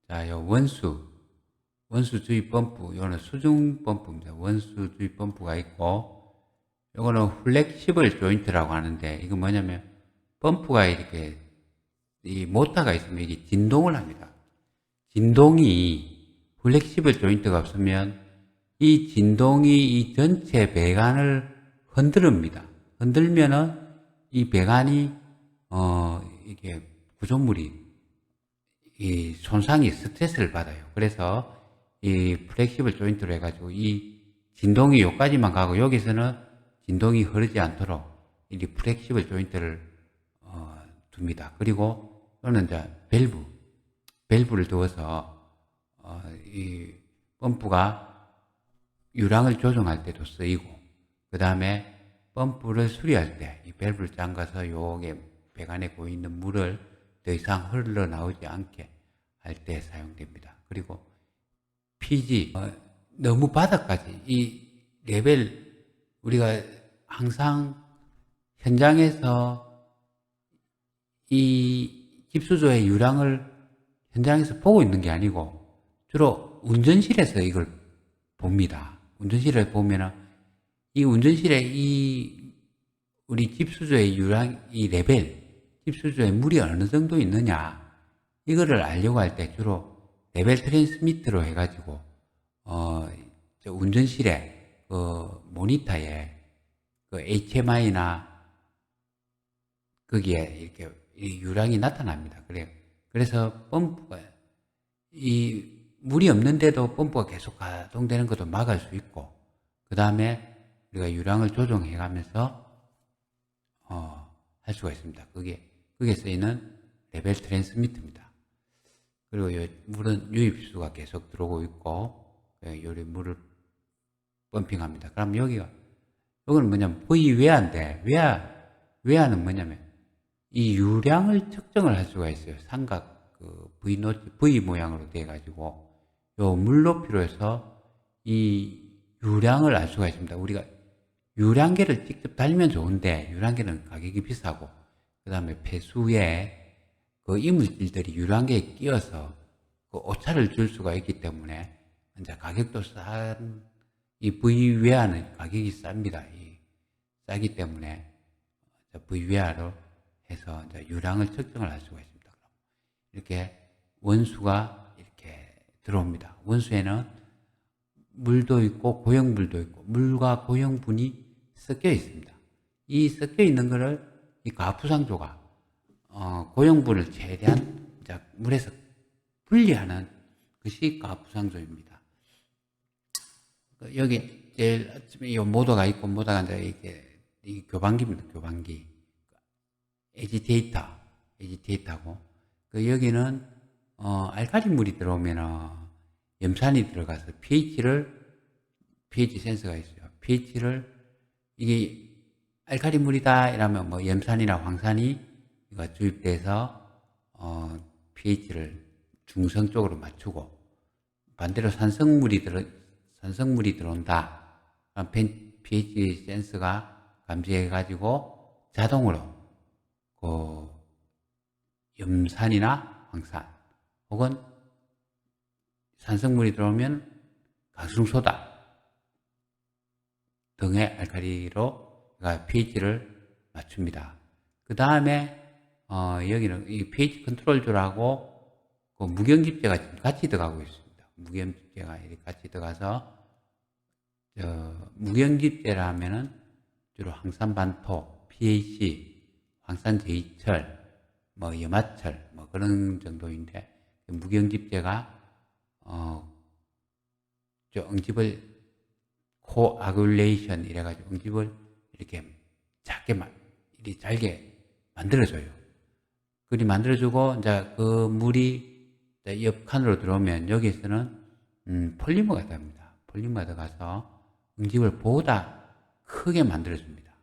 자, 요 원수 주입 펌프, 요거는 수중 펌프입니다. 원수 주입 펌프가 있고, 요거는 플렉시블 조인트라고 하는데, 이거 뭐냐면, 펌프가 이렇게, 이 모터가 있으면 이게 진동을 합니다. 진동이, 플렉시블 조인트가 없으면, 이 진동이 이 전체 배관을 흔듭니다. 흔들면은, 이 배관이, 이게 구조물이 이 손상이 스트레스를 받아요. 그래서 이 플렉시블 조인트로 해가지고 이 진동이 여기까지만 가고 여기서는 진동이 흐르지 않도록 이 플렉시블 조인트를 둡니다. 그리고 또는 이제 밸브를 두어서 이 펌프가 유량을 조정할 때도 쓰이고 그 다음에 펌프를 수리할 때 이 밸브를 잠가서 요게 배관에 고이는 물을 더 이상 흘러나오지 않게 할 때 사용됩니다. 그리고 PG, 너무 바닥까지 이 레벨 우리가 항상 현장에서 이 깁수조의 유량을 현장에서 보고 있는 게 아니고 주로 운전실에서 이걸 봅니다. 운전실에 보면은 이 운전실에 이 우리 깁수조의 유량, 이 레벨, 깁수조에 물이 어느 정도 있느냐 이거를 알려고 할 때 주로 레벨 트랜스미터로 해가지고 운전실에 그 모니터에 그 HMI나 거기에 이렇게 이 유량이 나타납니다. 그래서 펌프가 이 물이 없는데도 펌프가 계속 가동되는 것도 막을 수 있고 그 다음에 우리가 유량을 조정해 가면서 할 수가 있습니다. 그게 쓰이는 레벨 트랜스미터입니다. 그리고 이 물은 유입수가 계속 들어오고 있고 요리 물을 펌핑합니다. 그럼 여기는 뭐냐면 V외야인데 외야는 뭐냐면 이 유량을 측정을 할 수가 있어요. 삼각 그 V 모양으로 돼 가지고 요 물높이로 해서 이 유량을 알 수가 있습니다. 우리가 유량계를 직접 달면 좋은데 유량계는 가격이 비싸고 그 다음에 폐수에 그 이물질들이 유량계에 끼어서 그 오차를 줄 수가 있기 때문에 이제 가격도 싼 이 V외야는 가격이 쌉니다. 싸기 때문에 V외야로 해서 이제 유량을 측정을 할 수가 있습니다. 이렇게 원수가 이렇게 들어옵니다. 원수에는 물도 있고 고형물도 있고 물과 고형분이 섞여 있습니다. 이 섞여 있는 것을 이 가부상조가 고형분을 최대한 물에서 분리하는 것이 가부상조입니다. 여기 제일 아침에 이 모터가 있고 모터가 이제 이게 이 교반기입니다. 교반기 에지테이터고 여기는 알칼리 물이 들어오면은 염산이 들어가서 pH 센서가 있어요. pH를 이게 알칼리 물이다 이러면 뭐 염산이나 황산이 주입돼서 pH를 중성 쪽으로 맞추고 반대로 산성물이 들어온다. 그럼 pH 센서가 감지해 가지고 자동으로 그 염산이나 황산 혹은 산성물이 들어오면 가스중소다 등의 알칼리로 pH를 맞춥니다. 그 다음에 여기는 이 pH 컨트롤줄하고 그 무경집제가 지금 같이 들어가고 있습니다. 무경집제가 이렇게 같이 들어가서 무경집제라면은 주로 황산반토, PAC, 황산제이철, 뭐 염화철 뭐 그런 정도인데 무경집제가 응집을 코아굴레이션 이래가지고 응집을 이렇게 이렇게 잘게 만들어줘요. 그리 만들어주고 이제 그 물이 옆 칸으로 들어오면 여기에서는 폴리머가 들어갑니다. 폴리머가 들어가서 응집을 보다 크게 만들어줍니다.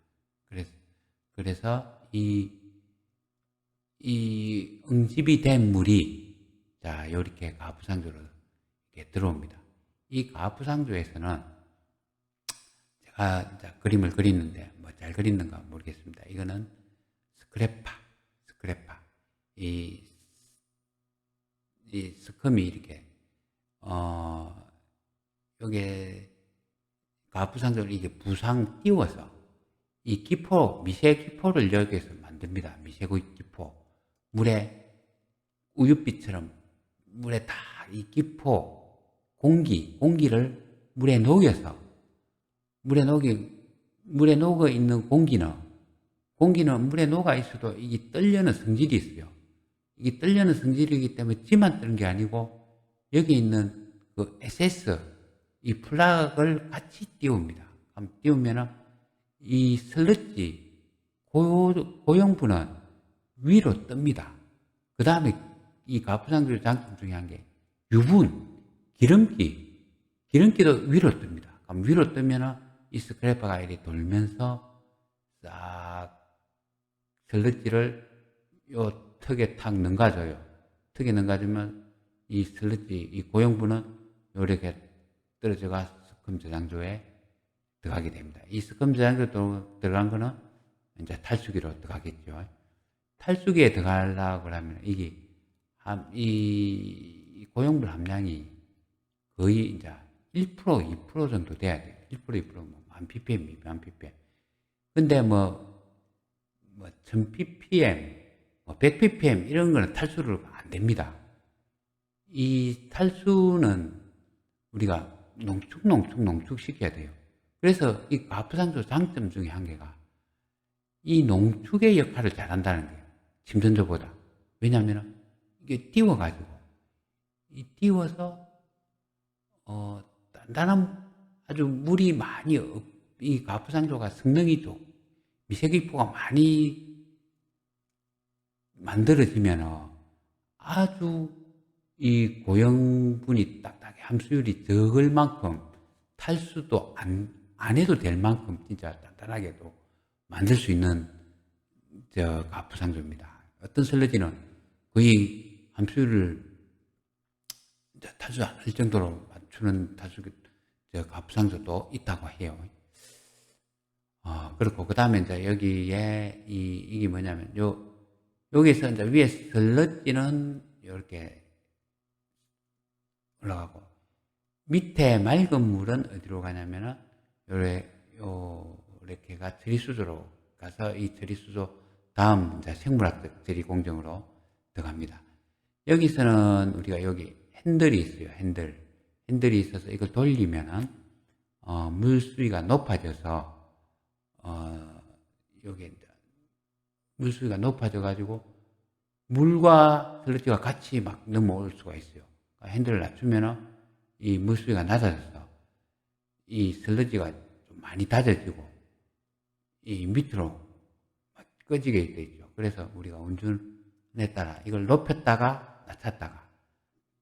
그래서 이 응집이 된 물이 이렇게 가부상조로 이렇게 들어옵니다. 이 가부상조에서는 제가 그림을 그리는데 뭐 잘 그리는가 모르겠습니다. 이거는 스크래파. 이 이 스컴이 이렇게, 요게 가부상적으로 이게 부상 띄워서 이 기포, 미세 기포를 여기에서 만듭니다. 미세 기포. 물에 우윳빛처럼 물에 다 이 기포, 공기를 물에 녹여서 물에 녹아 있는 공기는 물에 녹아 있어도 이게 떨려는 성질이 있어요. 이게 떨려는 성질이기 때문에 지만 뜨는 게 아니고 여기 있는 그 SS 이 플락을 같이 띄웁니다. 띄우면은 이 슬러지 고용분은 위로 뜹니다. 그 다음에 이 가부상들 장점 중에 한 게 유분, 기름기도 위로 뜹니다. 그럼 위로 뜨면은 이 스크래퍼가 이렇게 돌면서 싹 슬러지를 요 턱에 탁 넘가줘요. 턱에 넘가주면 이 슬러지, 이 고용분은 요렇게 떨어져가 스컴 저장소에 들어가게 됩니다. 이 스컴 저장소에 들어간 거는 이제 탈수기로 들어가겠죠. 탈수기에 들어가려고 그러면 이게 이 고용분 함량이 거의 이제 1%, 2% 정도 돼야 돼요. 1%, 2% 뭐, 1000ppm, 1000ppm. 근데 1000ppm, 100ppm 이런 거는 탈수를 안 됩니다. 이 탈수는 우리가 농축 시켜야 돼요. 그래서 이 가부상조 장점 중에 한 개가 이 농축의 역할을 잘한다는 거예요. 침전조보다. 왜냐하면 이게 띄워서 단단한 아주 물이 많이 이 가부상조가 성능이 좋고 미세기포가 많이 만들어지면 아주 이 고형분이 딱딱해 함수율이 적을 만큼 탈수도 안 해도 될 만큼 진짜 단단하게도 만들 수 있는 가부상조입니다. 어떤 슬러지는 거의 함수율을 탈수 안 할 정도로 맞추는 가부상조도 있다고 해요. 그렇고, 그 다음에 이제 여기에 이게 뭐냐면, 여기서 이제 위에 슬러지는 이렇게 올라가고, 밑에 맑은 물은 어디로 가냐면은, 요렇게가 처리수조로 가서 이 처리수조 다음 이제 생물학적 처리 공정으로 들어갑니다. 여기서는 우리가 여기 핸들이 있어요. 핸들이 있어서 이걸 돌리면은, 물수위가 높아져서, 여기 물수위가 높아져가지고, 물과 슬러지가 같이 막 넘어올 수가 있어요. 핸들을 낮추면은, 이 물수위가 낮아져서, 이 슬러지가 좀 많이 다져지고, 이 밑으로 꺼지게 돼 있죠. 그래서 우리가 운전에 따라 이걸 높였다가 낮췄다가,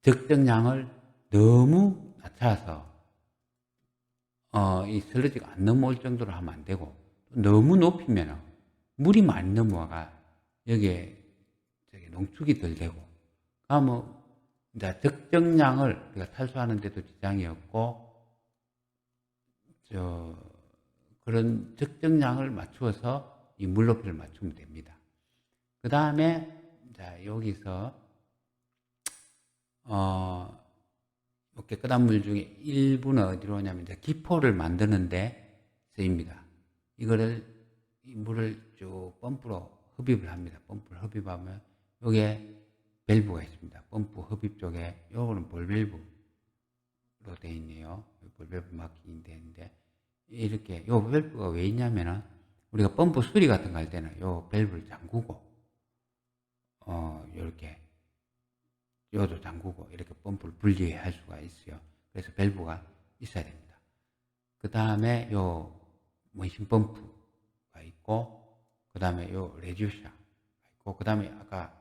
적정량을 너무 낮춰서 이 슬러지가 안 넘어올 정도로 하면 안 되고 너무 높이면 물이 많이 넘어와가 여기에 농축이 덜 되고 그러면 이제 적정량을 우리가 탈수하는 데도 지장이 없고 그런 적정량을 맞추어서 이 물 높이를 맞추면 됩니다. 그 다음에 여기서 깨끗한 물 중에 일부는 어디로 오냐면 이제 기포를 만드는데 쓰입니다. 이 물을 쭉 펌프로 흡입을 합니다. 펌프를 흡입하면 여기에 밸브가 있습니다. 펌프 흡입 쪽에 요거는 볼 밸브로 되어 있네요. 볼 밸브 마킹이 되는데 이렇게 요 밸브가 왜 있냐면은 우리가 펌프 수리 같은 거 할 때는 요 밸브를 잠그고 요렇게 요도 잠그고 이렇게 펌프를 분리할 수가 있어요. 그래서 밸브가 있어야 됩니다. 그 다음에 요 머신 펌프가 있고 그 다음에 요 레듀샤가 있고 그 다음에 아까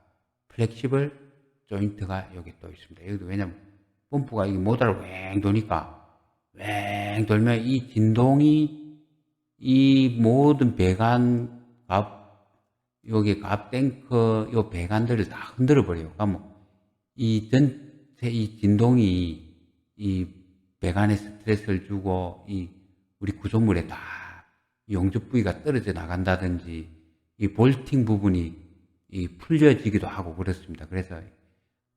플렉시블 조인트가 여기 또 있습니다. 여기도 왜냐면 펌프가 이 모터를 왱 도니까 왱 돌면 이 진동이 이 모든 배관 여기 탱크 요 배관들을 다 흔들어 버려요. 그러면 이 전체 이 진동이 이 배관에 스트레스를 주고 우리 구조물에 다 용접 부위가 떨어져 나간다든지 이 볼팅 부분이 풀려지기도 하고 그렇습니다. 그래서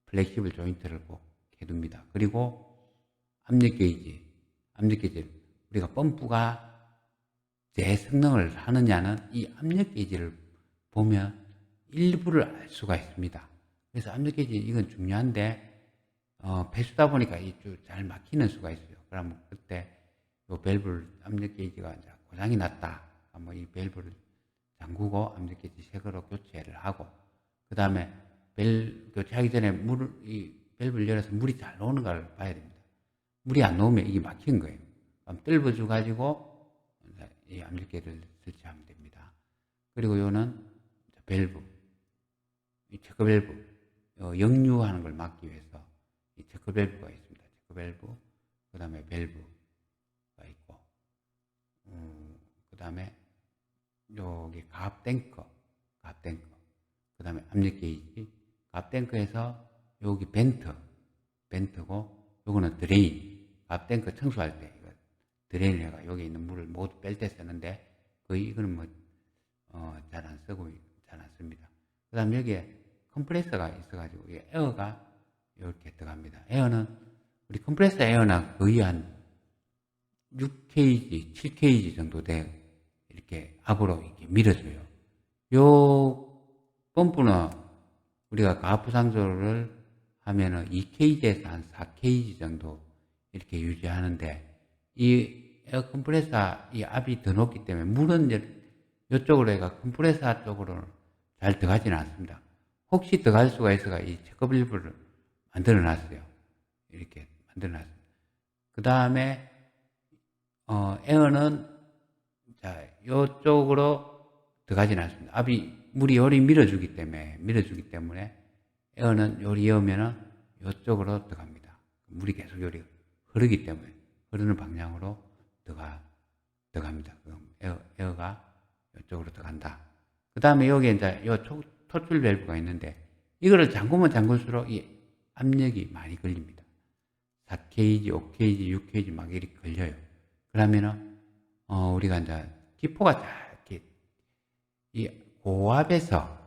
플렉시블 조인트를 꼭 해둡니다. 그리고 압력 게이지 우리가 펌프가 제 성능을 하느냐는 이 압력 게이지를 보면 일부를 알 수가 있습니다. 그래서 압력 게이지 이건 중요한데 배수다 보니까 잘 막히는 수가 있어요. 그러면 그때 요 밸브 압력 게이지가 이제 고장이 났다. 이 밸브를 잠그고 압력 게이지 새 거로 교체를 하고, 그 다음에 교체하기 전에 이 밸브를 열어서 물이 잘 나오는 걸 봐야 됩니다. 물이 안 나오면 이게 막힌 거예요. 그럼 뜰어줘 가지고 이 압력 게이지를 설치하면 됩니다. 그리고 요는 밸브, 이 체크 밸브, 역류하는 걸 막기 위해서 이 체크 밸브가 있습니다. 체크 밸브, 그 다음에 밸브가 있고, 그 다음에 여기 가압 탱커, 그 다음에 압력 게이지, 가압 탱커에서 여기 벤트고, 요거는 드레인, 가압 탱커 청소할 때 이거 드레인을 해가 여기 있는 물을 모두 뺄 때 쓰는데 거의 이거는 잘 안 쓰고 잘 안 씁니다. 그 다음에 여기에 컴프레서가 있어가지고 에어가 이렇게 들어갑니다. 에어는 우리 컴프레서 에어는 거의 한 6kg, 7kg 정도 돼 이렇게 압으로 이렇게 밀어줘요. 요 펌프는 우리가 가압부상조를 하면은 2kg에서 한 4kg 정도 이렇게 유지하는데, 이 에어 컴프레서 이 압이 더 높기 때문에 물은 이쪽으로 해가 컴프레서 쪽으로 잘 들어가지는 않습니다. 혹시 들어갈 수가 있어가 이 체크 밸브를 만들어 놨어요. 이렇게 만들어 놨습니다. 그 다음에 에어는 자 이쪽으로 들어가지는 않습니다. 물이 요리 밀어주기 때문에 에어는 요리 여면은 이쪽으로 들어갑니다. 물이 계속 요리 흐르기 때문에 흐르는 방향으로 들어갑니다. 그럼 에어가 이쪽으로 들어간다. 그 다음에 여기에 이제 요 토출 밸브가 있는데, 이거를 잠그면 잠글수록 이 압력이 많이 걸립니다. 4kg, 5kg, 6kg 막 이렇게 걸려요. 그러면은, 우리가 이제 기포가 잘 이렇게, 이 고압에서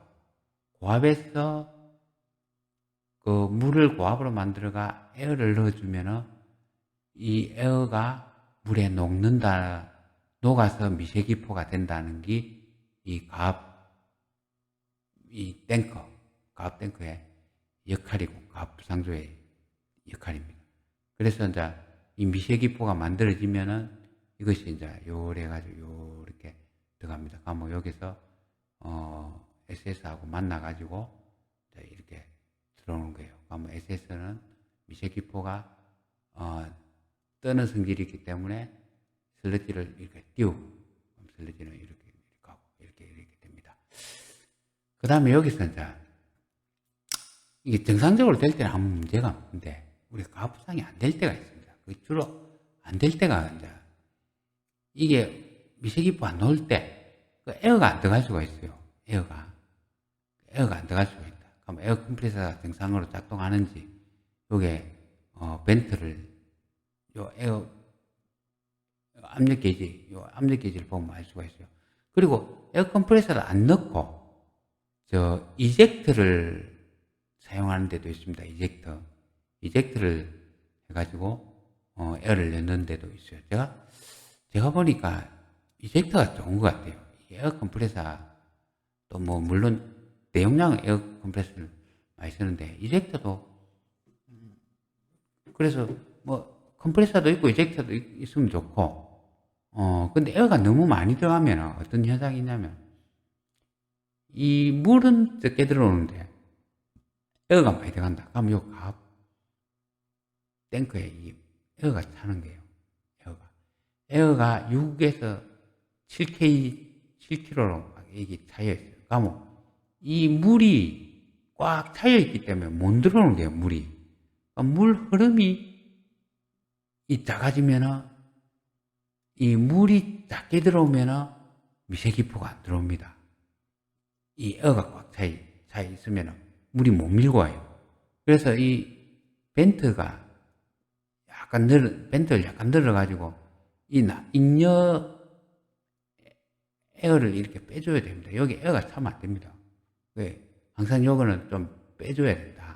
그 물을 고압으로 만들어가 에어를 넣어주면은 이 에어가 물에 녹아서 미세기포가 된다는 게 이 가압 탱커의 역할이고, 가압 부상조의 역할입니다. 그래서 이제 이 미세기포가 만들어지면은 이것이 이제 요래가지고 요렇게 들어갑니다. 그러면 여기서 SS하고 만나가지고 이렇게 들어오는 거예요. 그러면 SS는 미세기포가 뜨는 성질이 있기 때문에 슬러지를 이렇게 띄우고, 슬러지는 이렇게 가고 이렇게 됩니다. 그 다음에 여기서 이제 이게 정상적으로 될 때는 아무 문제가 없는데 우리가 가압부상이 안 될 때가 있습니다. 주로 안 될 때가 이제 이게 미세기포 안 나올 때 그 에어가 안 들어갈 수가 있어요. 에어가 안 들어갈 수가 있다. 그럼 에어 컴프레서가 정상으로 작동하는지 요게 벤트를 요 에어 압력 게이지를 보면 알 수가 있어요. 그리고 에어 컴프레서를 안 넣고 이젝터를 사용하는 데도 있습니다. 이젝터를 해가지고 에어를 넣는 데도 있어요. 제가 보니까 이젝터가 좋은 것 같아요. 에어 컴프레서도 물론 대용량 에어 컴프레서를 많이 쓰는데 이젝터도 그래서 컴프레서도 있고 이젝터도 있으면 좋고, 근데 에어가 너무 많이 들어가면 어떤 현상이 있냐면 이 물은 적게 들어오는데 에어가 많이 들어간다. 그러면 요 가압 탱크에 이 에어가 차는 거예요. 에어가 6에서 7kg로 막 이게 차여 있어요. 그러면 이 물이 꽉 차여 있기 때문에 못 들어오는 거예요. 물이. 물 흐름이 작아지면은 이 물이 작게 들어오면은 미세기포가 안 들어옵니다. 이 에어가 꽉 차 있으면은 물이 못 밀고 와요. 그래서 이 벤트가 벤트를 약간 늘어가지고 이 인여 에어를 이렇게 빼줘야 됩니다. 여기 에어가 차면 안 됩니다. 왜? 항상 요거는 좀 빼줘야 된다.